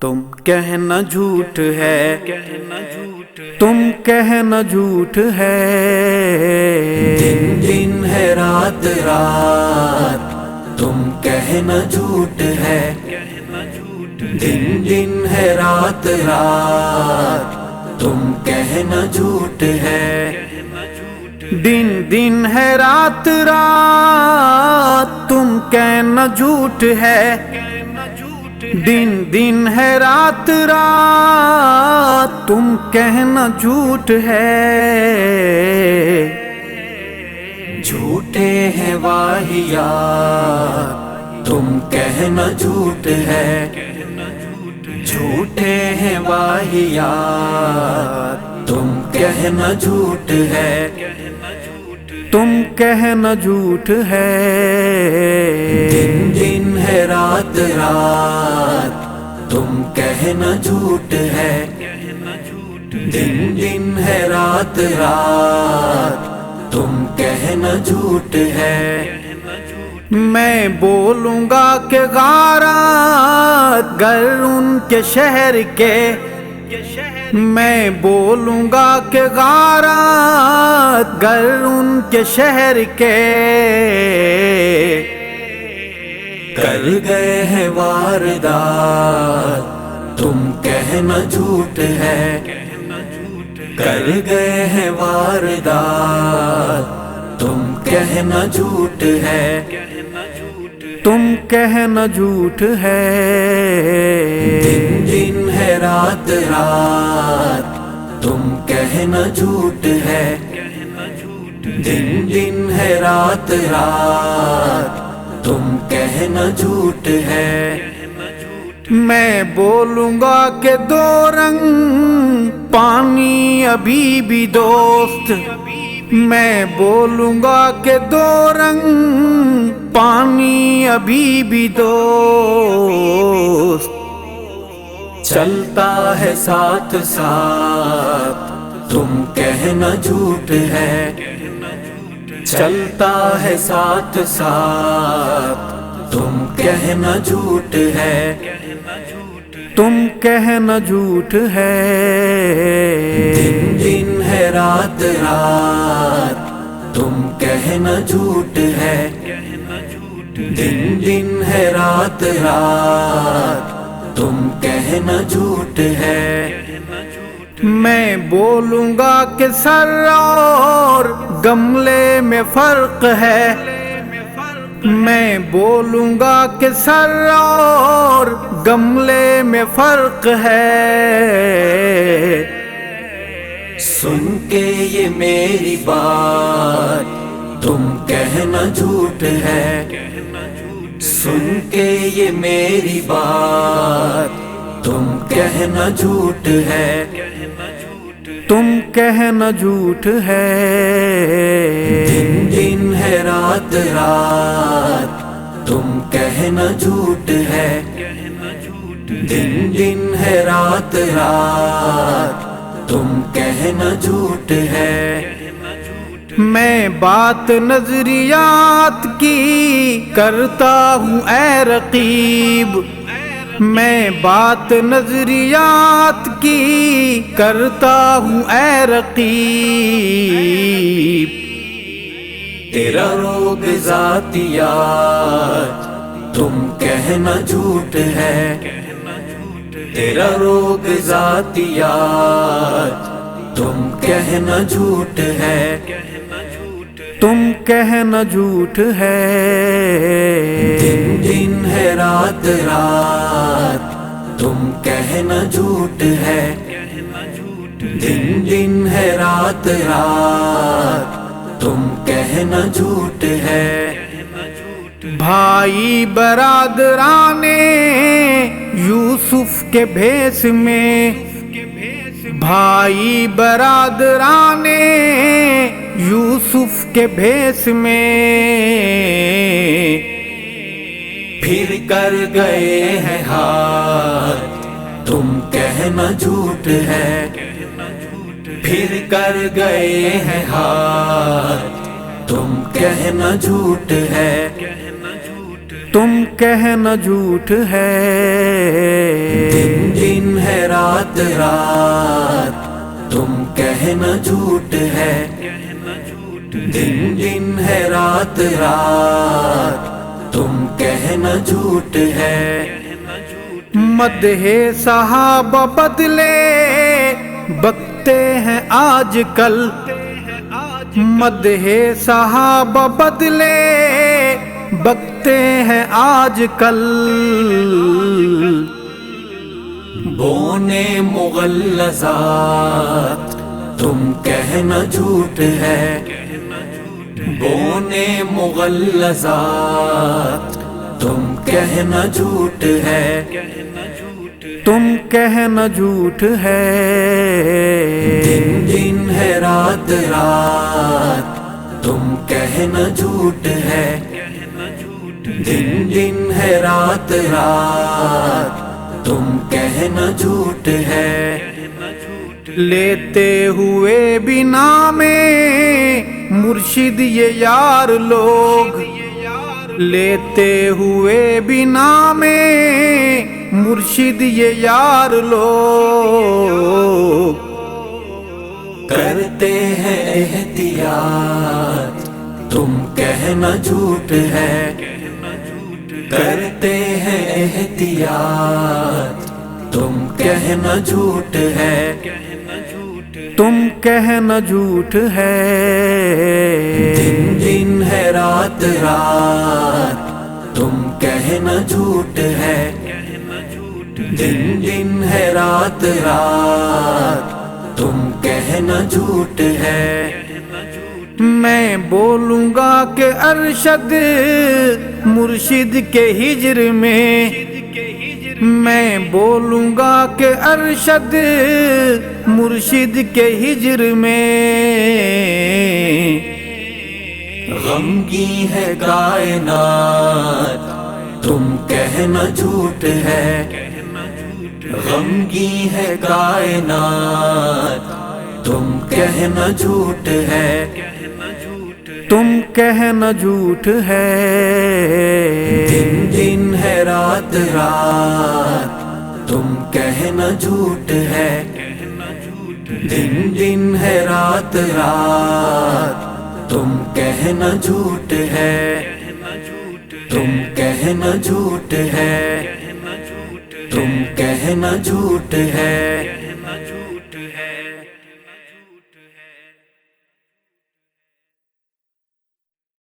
تم کہنا جھوٹ ہے، تم کہنا جھوٹ ہے، دن دن ہے رات رات، تم کہنا جھوٹ ہے، دن دن ہے رات رات، تم کہنا جھوٹ ہے، دن دن ہے رات رات، تم کہنا جھوٹ ہے، دن دن ہے رات رات، تم کہنا جھوٹ ہے، جھوٹے ہیں واہیات، تم کہنا جھوٹ ہے، جھوٹے ہیں واہیات، تم کہنا جھوٹ ہے، تم کہنا جھوٹ ہے، دن دن ہے رات رات، تم کہنا جھوٹ ہے، دن دن ہے رات رات، تم کہنا جھوٹ ہے، میں بولوں گا کہ غارات گر ان کے شہر کے، میں بولوں گا کہ غارات گر ان کے شہر کے، کر گئے ہیں واردات، تم کہنا جھوٹ ہے، کر گئے ہیں واردات، تم کہنا جھوٹ ہے، تم کہنا جھوٹ ہے، دن دن ہے رات رات، تم کہنا جھوٹ ہے، دن دن ہے رات رات، تم کہنا جھوٹ ہے، میں بولوں گا کہ دو رنگ پانی ابھی بھی دوست، میں بولوں گا کہ دو رنگ پانی ابھی بھی دوست، چلتا ہے ساتھ ساتھ، تم کہنا جھوٹ ہے، چلتا ہے ساتھ ساتھ، تم کہنا جھوٹ ہے، تم کہنا جھوٹ ہے، دن دن ہے رات رات، تم کہنا جھوٹ ہے، دن دن ہے رات رات، تم کہنا جھوٹ ہے، میں بولوں گا کہ سر اور گملے میں فرق ہے، میں بولوں گا کہ سر اور گملے میں فرق ہے، سن کے یہ میری بات، تم کہنا جھوٹ ہے، سن کے یہ میری بات، تم کہنا جھوٹ ہے، تم کہنا جھوٹ ہے، دن دن ہے رات رات، تم کہنا جھوٹ ہے، دن دن ہے رات رات، تم کہنا جھوٹ ہے، میں بات نظریات کی کرتا ہوں اے رقیب، میں بات نظریات کی کرتا ہوں اے رقیب، تیرا روگ ذاتیات، تم کہنا جھوٹ ہے، تیرا روگ ذاتیات، تم کہنا جھوٹ ہے، تم کہنا جھوٹ ہے، دن دن ہے رات رات، تم کہنا جھوٹ ہے، دن دن ہے رات رات، تم کہنا جھوٹ ہے، بھائی برادران یوسف کے بھیس میں، بھائی برادران یوسف کے بھیس میں، پھر کر گئے ہیں ہاتھ، تم کہنا جھوٹ ہے، پھر کر گئے ہیں ہاتھ، تم کہنا جھوٹ ہے، تم کہنا جھوٹ ہے، دن دن ہے رات رات تم کہنا جھوٹ ہے، دن دن ہے رات رات تم کہنا جھوٹ ہے۔ مدح صحابہ بدلے بکتے ہیں آج کل، مدح صحابہ بدلے بکتے ہیں آج کل، بونے مغلظات تم کہنا جھوٹ ہے، بونے مغلظات تم کہنا جھوٹ ہے، تم کہنا جھوٹ ہے، دن دن ہے رات رات تم کہنا جھوٹ ہے، دن دن ہے رات رات تم کہنا جھوٹ ہے۔ لیتے ہوئے بھی نام مرشد یہ یار لوگ، لیتے ہوئے بھی نام مرشد یہ یار لوگ، کرتے ہیں احتیاط تم کہنا جھوٹ ہے، کرتے ہیں احتیاط تم کہنا جھوٹ ہے، تم کہنا جھوٹ ہے، دن دن ہے رات رات تم کہنا جھوٹ ہے، دن دن ہے رات رات تم کہنا جھوٹ ہے۔ میں بولوں گا کہ ارشد مرشد کے ہجر میں، میں بولوں گا کہ ارشد مرشد کے ہجر میں، غمگین ہے کائنات تم کہنا جھوٹ ہے، غمگین ہے کائنات تم کہنا جھوٹ ہے، تم کہنا جھوٹ ہے، دن دن ہے رات رات تم کہنا جھوٹ ہے، دن دن ہے رات رات تم کہنا جھوٹ ہے، تم کہنا جھوٹ ہے، تم کہنا جھوٹ ہے۔